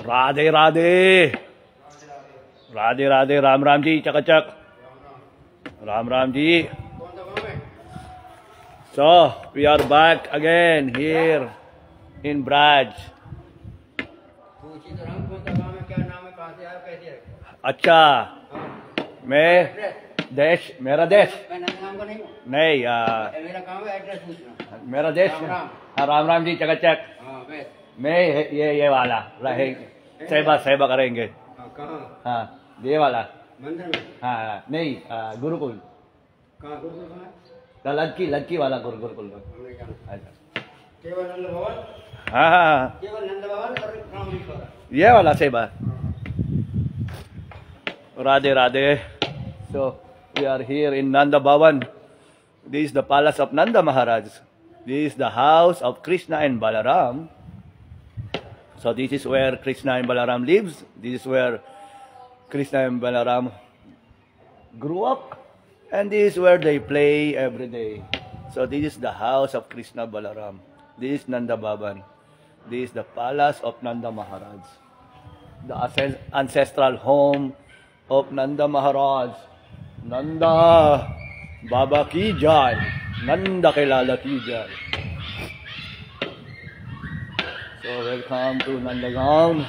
राधे राधे, राधे राधे, राम राम जी, चकाचक, Ram Ram ji. So we are back again here in Braj. अच्छा, मैं देश, मेरा देश नहीं, मेरा काम है एड्रेस पूछना. मेरा देश, राम राम जी, चकाचक. मैं ये वाला रहेंगे, सेवा करेंगे. हाँ, ये वाला मंदिर में. हाँ नहीं, गुरुकुल. कहाँ गुरुकुल कहाँ है? लड़की वाला गुरुकुल. केवल नंद भवन. हाँ, केवल नंद भवन और रामेश्वर. ये वाला सेवा. Radhe Radhe. So we are here in Nanda Bhavan. This is the palace of Nanda Maharaj. This is the house of Krishna and Balaram. So this is where Krishna and Balaram lives. This is where Krishna and Balaram grew up. And this is where they play every day. So this is the house of Krishna Balaram. This is Nanda Bhavan. This is the palace of Nanda Maharaj. The ancestral home of Nanda Maharaj. Nanda Baba ki jai. Nanda Kailala ki jai. So welcome to Nandagaon.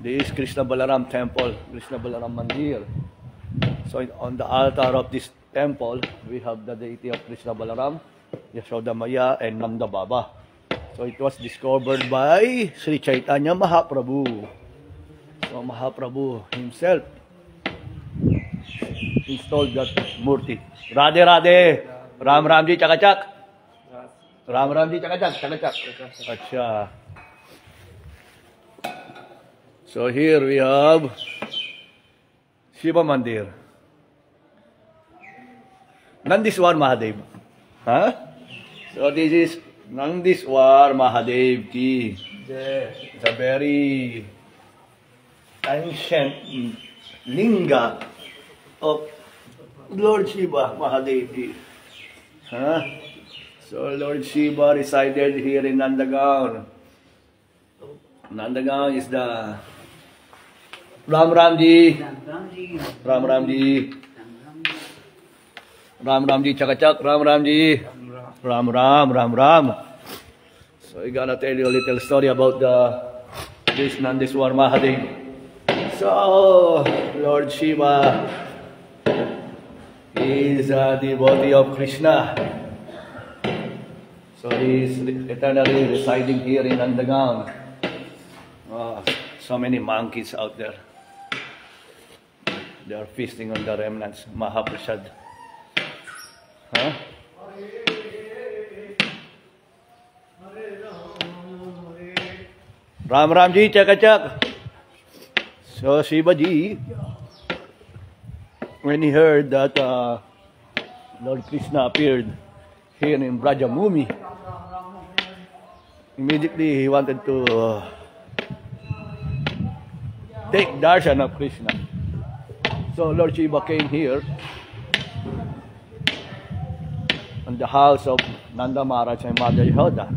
This is Krishna Balaram temple, Krishna Balaram Mandir. So on the altar of this temple, we have the deity of Krishna Balaram, Yashoda Maya, and Nanda Baba. So it was discovered by Sri Chaitanya Mahaprabhu. So Mahaprabhu himself installed that murti. Radhe Radhe, Ram Ram ji, Chakachak. Ram Ram ji, Chakachak. Acha. So here we have Shiva Mandir. Nandiswar Mahadev. Huh? So this is Nandiswar Mahadev ki. It's a very ancient linga of Lord Shiva Mahadev ji. Huh? So Lord Shiva resided here in Nandagaon. Nandagaon is the Ram Ram ji, Ram Ram ji, Ram Ram ji, Chakachak, Ram Ram ji, Ram Ram. So I'm gonna tell you a little story about this Nandiswar Mahadev. So Lord Shiva is a devotee of Krishna. So he is eternally residing here in Nandagaon. Oh, so many monkeys out there. They are feasting on the remnants, Mahaprasad. Huh? Ram Ram ji, Chakachak. So Shiva ji, when he heard that Lord Krishna appeared here in Brajamumi, immediately he wanted to take darshan of Krishna. So Lord Shiva came here on the house of Nanda Maharaj and Mother Yashoda.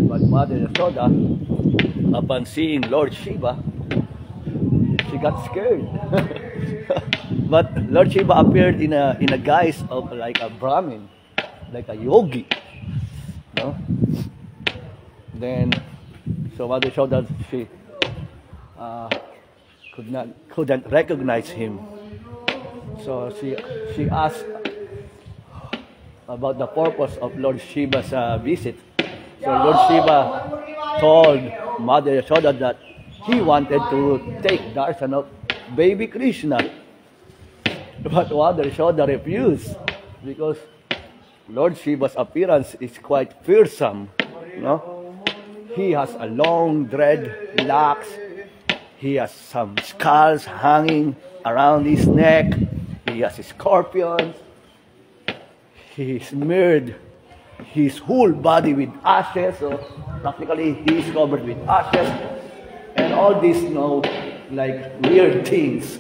But Mother Yashoda, upon seeing Lord Shiva, she got scared. But Lord Shiva appeared in a guise of like a Brahmin, like a yogi. No? Then, so Mother Yashoda, she couldn't recognize him. So she asked about the purpose of Lord Shiva's visit. So Lord Shiva told Mother Yashoda that he wanted to take darshan of baby Krishna. But Mother Yashoda refused because Lord Shiva's appearance is quite fearsome. No? He has a long dread locks. He has some skulls hanging around his neck. He has scorpions. He smeared his whole body with ashes. So practically he is covered with ashes. And all these, like weird things.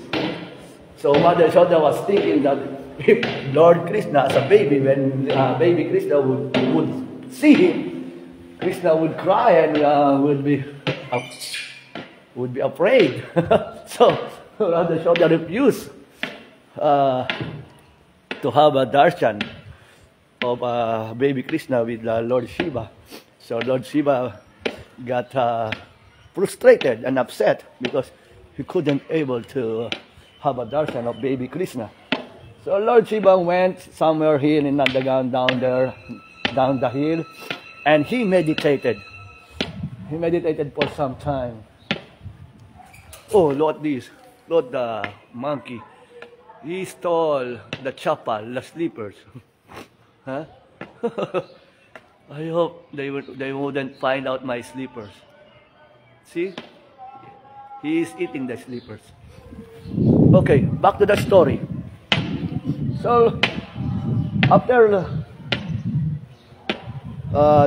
So Mother Yashoda was thinking that if Lord Krishna as a baby, when baby Krishna would see him, Krishna would cry and would be afraid. So Radha Yashoda refused to have a darshan of baby Krishna with Lord Shiva. So Lord Shiva got frustrated and upset because he couldn't able to have a darshan of baby Krishna. So Lord Shiva went somewhere here in Nandagan down there, down the hill, and he meditated. He meditated for some time. Oh, Lord the monkey, he stole the chapal, the slippers. Huh? I hope they wouldn't find out my slippers. See? He is eating the slippers. Okay, back to the story. So, after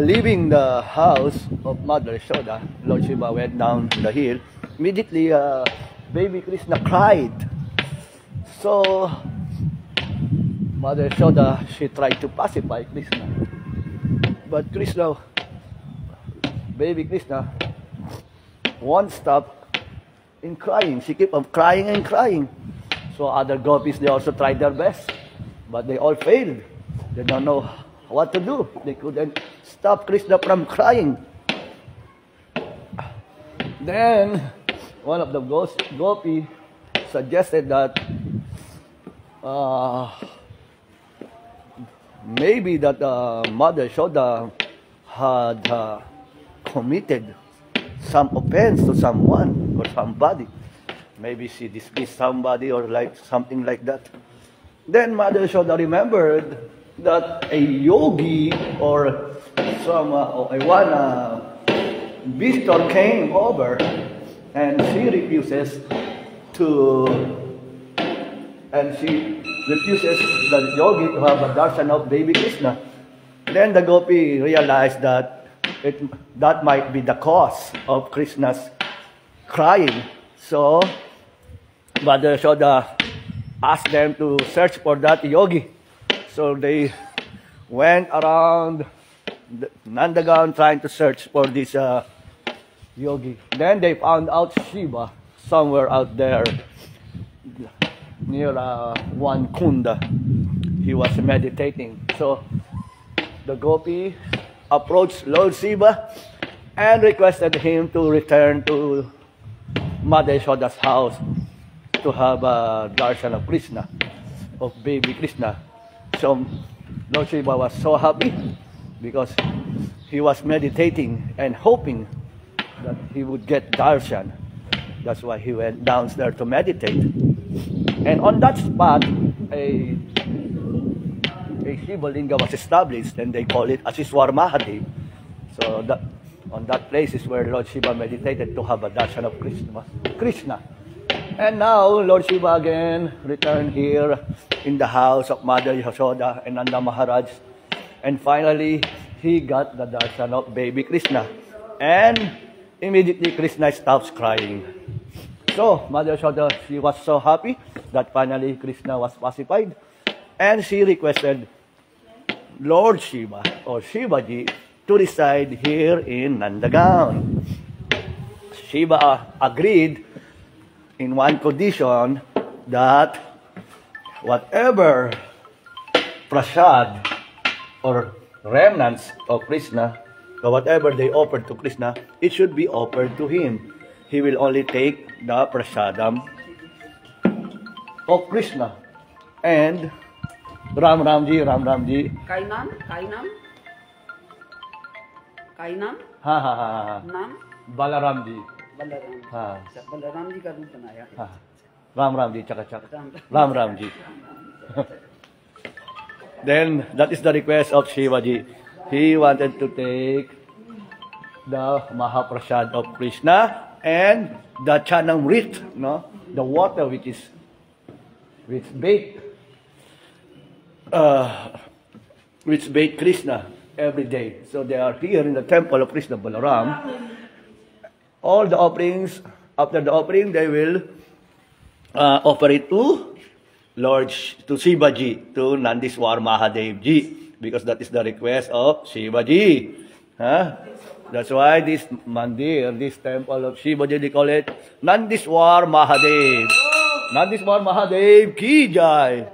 leaving the house of Mother Yashoda, Lord Shiva went down the hill. Immediately, baby Krishna cried. So, Mother Yashoda, she tried to pacify Krishna. But baby Krishna, won't stop in crying. She kept on crying and crying. So other gopis, they also tried their best, but they all failed. They don't know what to do. They couldn't stop Krishna from crying. Then one of the gopi suggested that maybe that Mother Yashoda had committed some offense to someone or somebody. Maybe she displeased somebody or like something like that. Then Mother Yashoda remembered that a yogi or one visitor came over, and she refuses the yogi to have a darshan of baby Krishna. Then the gopi realized that that might be the cause of Krishna's crying. So Mother Yashoda asked them to search for that yogi. So they went around Nandagan trying to search for this yogi. Then they found out Shiva somewhere out there near one kunda. He was meditating. So the gopi approached Lord Shiva and requested him to return to Mother Yashoda's house to have a darshan of Krishna, of baby Krishna. So Lord Shiva was so happy because he was meditating and hoping that he would get darshan. That's why he went downstairs to meditate. And on that spot, a Shiva Linga was established, and they call it Asiswar Mahadev. So on that place is where Lord Shiva meditated to have a darshan of Krishna. And now Lord Shiva again returned here in the house of Mother Yashoda and Nanda Maharaj. And finally, he got the darshan of baby Krishna. And immediately Krishna stops crying. So Mother Yashoda, she was so happy that finally Krishna was pacified. And she requested Lord Shiva or Shivaji to reside here in Nandagan. Shiva agreed in one condition, that whatever prasad or remnants of Krishna, or whatever they offered to Krishna, it should be offered to him. He will only take the prasadam of Krishna. And Ram Ramji. Kainam? Ha. नाम Balaramji. Balram हाँ. अच्छा, बलराम जी का रूप बनाया Ha. Ram Ramji, chaka. Ram Ramji. Then that is the request of Shivaji. He wanted to take the Mahaprasad of Krishna and the Chanamrit, no, the water which bathe Krishna every day. So they are here in the temple of Krishna Balaram. All the offerings, after the offering, they will offer it to Shivaji, to Nandiswar Mahadev Ji, because that is the request of Shivaji. Huh? That's why this mandir, this temple of Shivaji, they call it Nandiswar Mahadev. Nandiswar Mahadev ki jai.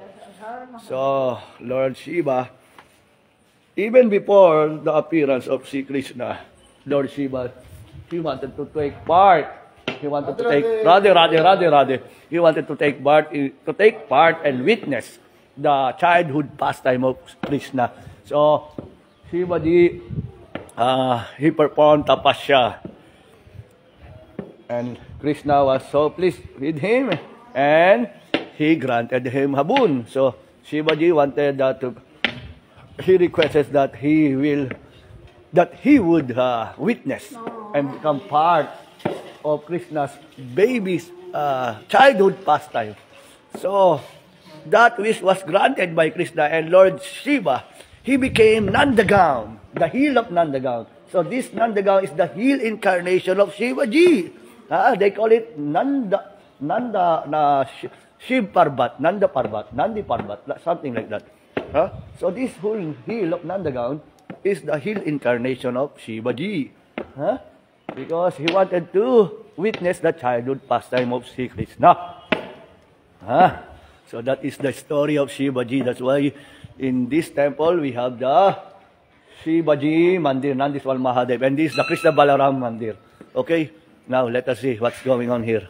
So, Lord Shiva, even before the appearance of Sri Krishna, Lord Shiva, he wanted to take part. He wanted to take Radhe. He wanted to take part and witness the childhood pastime of Krishna. So, Shivaji, he performed tapasya, and Krishna was so pleased with him, and he granted him a boon. So, Shivaji wanted he requested that he would witness and become part of Krishna's baby's childhood pastime. So, that wish was granted by Krishna, and Lord Shiva, he became Nandagaon, the heel of Nandagaon. So, this Nandagaon is the heel incarnation of Shivaji. They call it Shiv Parbat, Nanda Parbat, Nandi Parbat, something like that. So this whole hill of Nandagaon is the hill incarnation of Shivaji. Because he wanted to witness the childhood pastime of Sri Krishna. So that is the story of Shivaji. That's why in this temple we have the Shivaji Mandir, Nandiswar Mahadev, and this is the Krishna Balaram Mandir. Okay, now let us see what's going on here.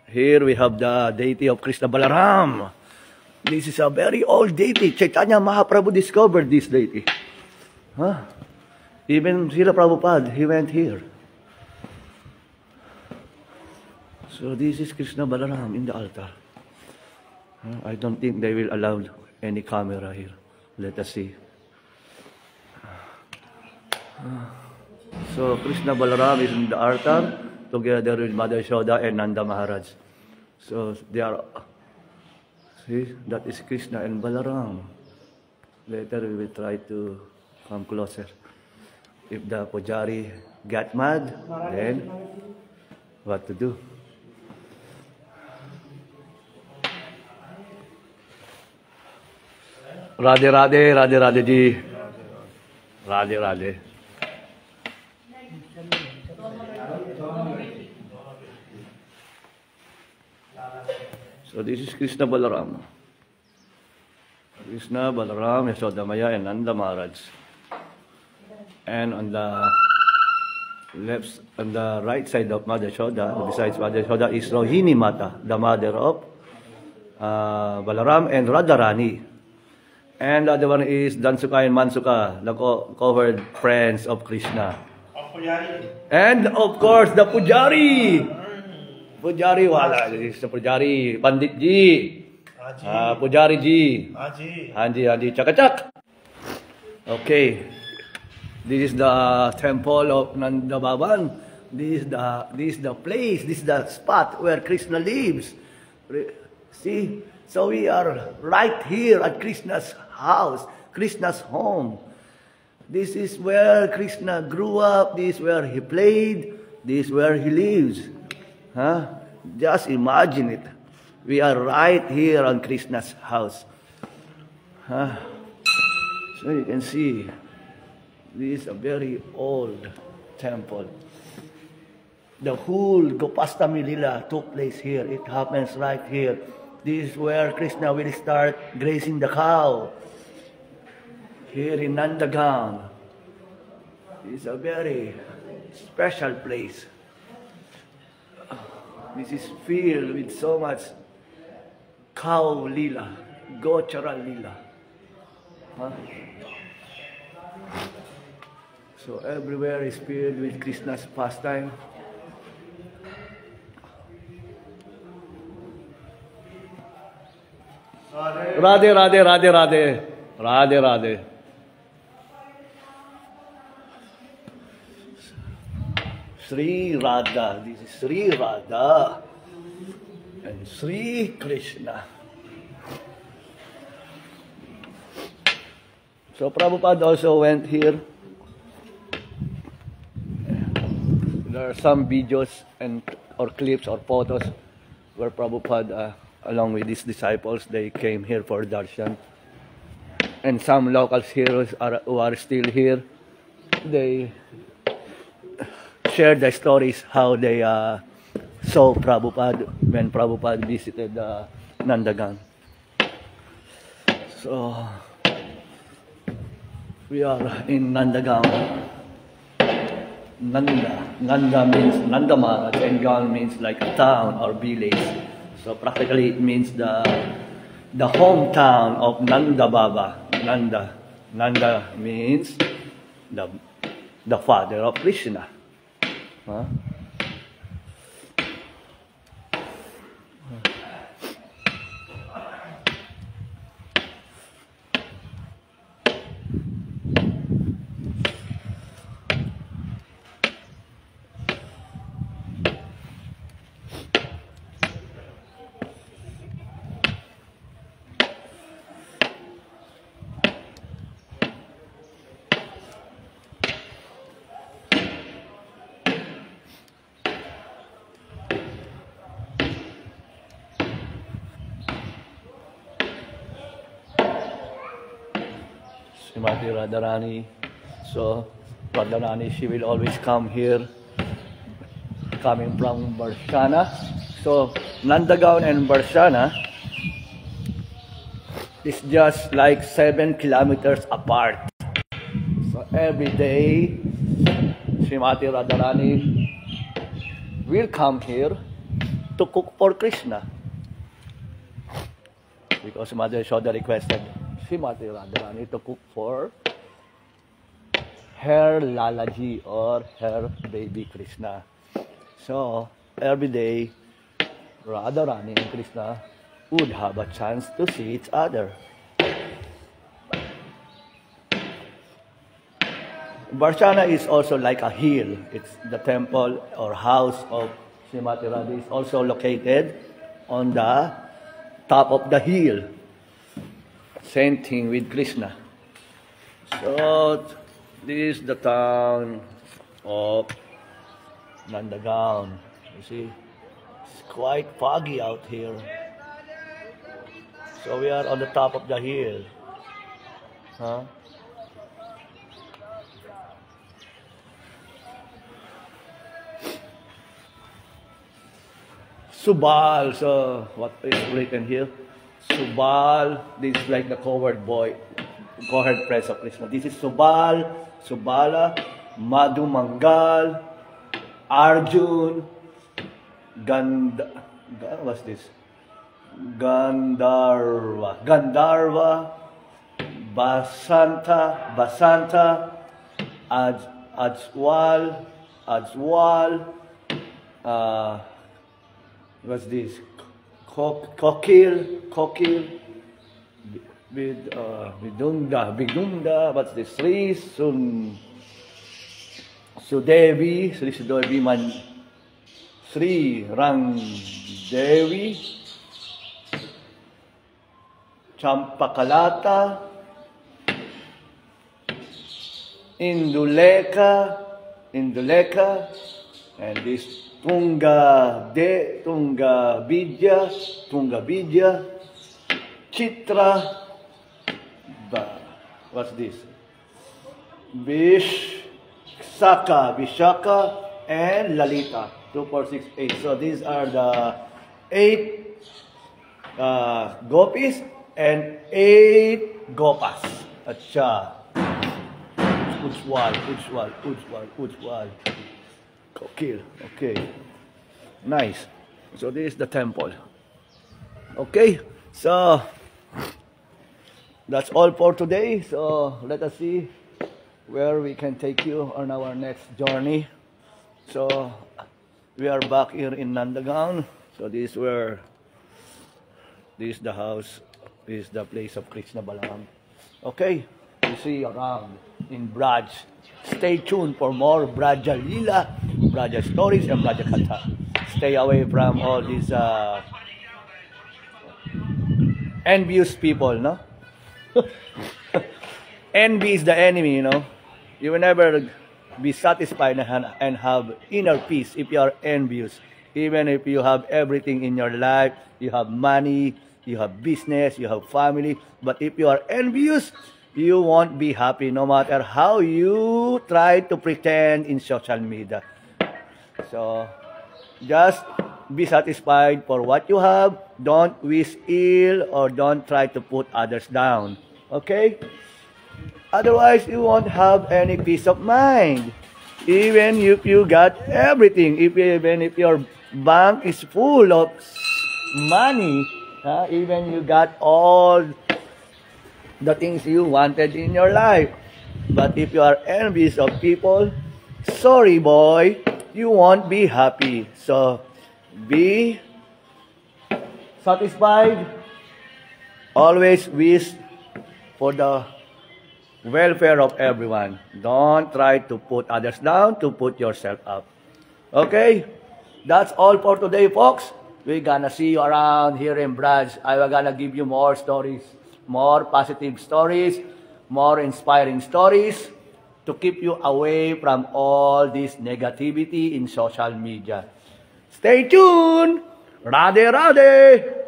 Here we have the deity of Krishna Balaram. This is a very old deity. Chaitanya Mahaprabhu discovered this deity. Even Srila Prabhupada, he went here. So this is Krishna Balaram in the altar. I don't think they will allow any camera here. Let us see. So Krishna Balaram is in the altar together with Mother Yashoda and Nanda Maharaj. So they are, see, that is Krishna and Balaram. Later we will try to come closer. If the pujari get mad, then what to do? Radhe Radhe, Radhe Radhe ji. Radhe Radhe. So this is Krishna Balaram. Krishna, Balaram, Yashoda Maya, and Nanda Maharaj. And on the right side of Mother Yashoda, besides Mother Yashoda, is Rohini Mata, the mother of Balaram and Radharani. And the other one is Dansuka and Mansuka, the covered friends of Krishna. And of course, the Pujari. Pujari wala. This is the Pujari, Pandit Ji. Pujari Ji. Haji, Chakachak. Okay. This is the temple of Nanda Bhavan. This is the place, this is the spot where Krishna lives. See? So we are right here at Krishna's house, Krishna's home. This is where Krishna grew up, this is where he played, this is where he lives. Just imagine it. We are right here on Krishna's house. So you can see, this is a very old temple. The whole Gopastami Lila took place here. It happens right here. This is where Krishna will start grazing the cow. Here in Nandagaon. It's a very special place. This is filled with so much cow lila, gochara lila. So everywhere is filled with Krishna's pastime. Radhe, Radhe, Radhe, Radhe. Radhe, Radhe. Sri Radha. This is Sri Radha. And Sri Krishna. So Prabhupada also went here. There are some videos or clips or photos where Prabhupada along with his disciples, they came here for darshan. And some locals here who are still here. they shared the stories how they saw Prabhupada when Prabhupada visited Nandagan. So we are in Nandagan. Nanda means Nanda Maharaj, and Gaon means like a town or village. So practically it means the hometown of Nanda Baba. Nanda means the father of Krishna. Huh? Srimati Radharani. So Radharani, she will always come here, coming from Barshana. So Nandagaon and Barshana is just like 7 kilometers apart. So every day Srimati Radharani will come here to cook for Krishna, because Mother Yashoda requested Srimati Radharani to cook for her Lalaji or her baby Krishna. So every day Radharani and Krishna would have a chance to see each other. Barshana is also like a hill. It's the temple or house of Srimati Radha is also located on the top of the hill. Same thing with Krishna. So this is the town of Nandagaon. You see, it's quite foggy out here. So we are on the top of the hill. Huh? Subal, so what is written here? Subal, this is like the covered press of Krishna. This is Subal, Subala, Madhu Mangal, Arjun, what's this? Gandharva, Basanta, Ajwal, what's this? Kokil, Bidunda, what's this? Sri Sudevi, Sri Rangdevi, Champakalata, Induleka, and this Tunga Vidya, Chitra, what's this? Vishaka, and Lalita. 2, 4, 6, 8. So these are the 8 gopis and 8 gopas. Acha. Ujwal. Kokil. Okay. Nice. So this is the temple. Okay. So that's all for today. So let us see where we can take you on our next journey. So we are back here in Nandagaon. So this is the house, this is the place of Krishna Balaram. Okay, we see you around in Braj. Stay tuned for more Braja Lila, Braja stories, and Braja Katha. Stay away from all these envious people, no? Envy is the enemy, you know. You will never be satisfied and have inner peace if you are envious. Even if you have everything in your life, you have money, you have business, you have family, but if you are envious, you won't be happy no matter how you try to pretend in social media. So, just be satisfied for what you have. Don't wish ill or don't try to put others down. Okay? Otherwise, you won't have any peace of mind. Even if you got everything, even if your bank is full of money, even you got all the things you wanted in your life. But if you are envious of people, sorry boy, you won't be happy. So, be satisfied. Always wish for the welfare of everyone. Don't try to put others down, to put yourself up. Okay? That's all for today, folks. We're gonna see you around here in Branch. I'm gonna give you more stories, more positive stories, more inspiring stories to keep you away from all this negativity in social media. Stay tuned! Radhe Radhe!